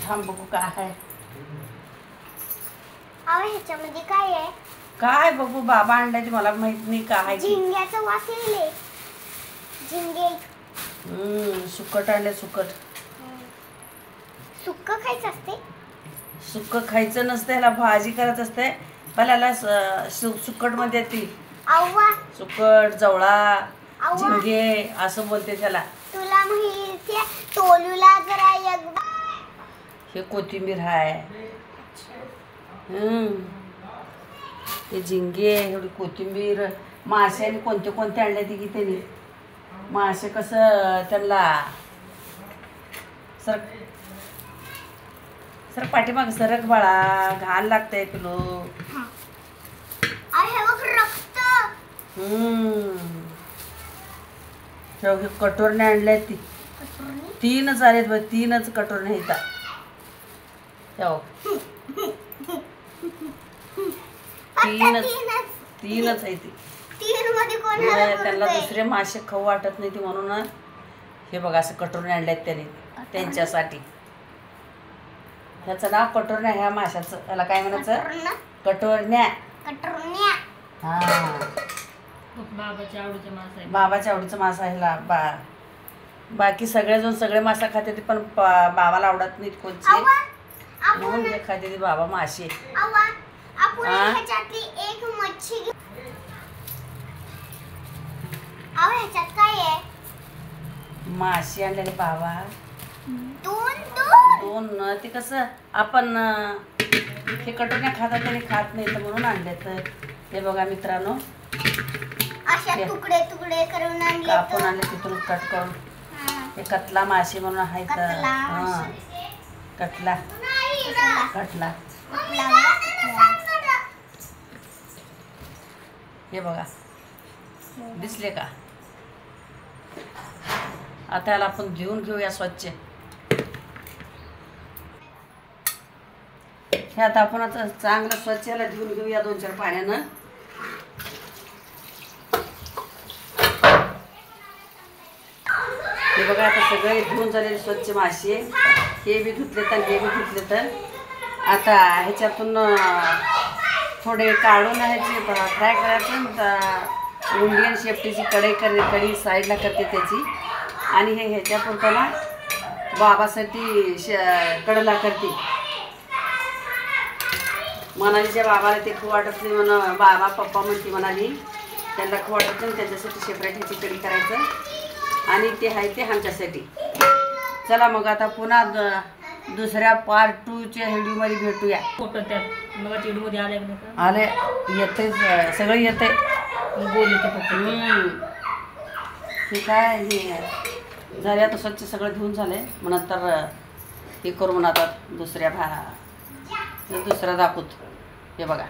थांब बघू काय आहे. ह्याच्यामध्ये काय आहे? काय बघू, बाबा आणलाय ते मला माहित नाही काय आहे. झिंग्याचा वास येईल. झिंगे सुकट आणले. सुकट सुक्क खायचं असते. सुक्क खायचं नसतं, ह्याला भाजी करायचं असते. मला सुकट मध्ये ती अव्वा सुकट, जवळा, झिंगे असं बोलते त्याला. तुला माहिती आहे टोलूला जरा एक हे कोथिंबीर आहे. हे झिंगे, एवढी कोथिंबीर. माशाने कोणते कोणते आणले ती की त्यांनी. मासे कसं त्यांना सरक सरक पाठीमाग सरक बाळा, घाण लागतंय तुलो. रक्त. हे कटोरने आणल्या ती. 3च आलेत बघ, 3च कटोरने येतात. तीनच आहे ती. त्यांना दुसरे मासे खाऊ वाटत नाही ती, म्हणून हे बघा असं कटोरने आणल्यात त्याने त्यांच्यासाठी. ह्याचं नाव कटोरण्या. ह्या माशाचं याला काय म्हणायचं? कटोरण्या. हा, बाबाच्या आवडीचा मासा आहे. बाकी सगळेजण सगळे मासा खाते पण बाबाला आवडत नाहीत कोणचे, म्हणून हे खाते ती बाबा मासे. एक मच्छी. ह्याच्यात काय आहे? मासे आणलेले बाबा. दोन ते कसं आपण हे कटोऱ्या खातात त्याने खात नाही तर म्हणून आणले. तर हे बघा मित्रांनो, अशा तुकडे तुकडे करून आणले. कापून आणले तिथून कट करून. हे कतला मासे म्हणून आहे. कटला कटला. हे बघा दिसले का? आता याला आपण धुवून घेऊया स्वच्छ. हे आता आपण आता चांगलं स्वच्छ याला धुवून घेऊया 2-4 पाण्यानं. हे बघा आता सगळे धुवून झालेले स्वच्छ मासे. हे बी धुतले तर हे बी धुतले. तर आता ह्याच्यातून थोडे काढून ह्याची फ्राय करायचं. इंडियन शेफ्टीची कढी साईडला करते त्याची. आणि हे ह्याच्या पुरताना बाबासाठी कडला करते. मनालीच्या बाबाला ते खूप वाटत नाही म्हणून बाबा पप्पा म्हणते म्हणाली त्यांना खूप वाटत नाही, त्याच्यासाठी सेपरेट ह्याची कढी करायचं. आणि ते आहे ते आमच्यासाठी. चला मग आता पुन्हा दुसऱ्या पार्ट 2च्या व्हिडिओमध्ये भेटूया. आले येते सगळं येते. ठीक आहे. हे झाले आता स्वच्छ सगळं धुवून झाले. मग नंतर हे करू म्हणून आता दुसऱ्या दाखवत. हे बघा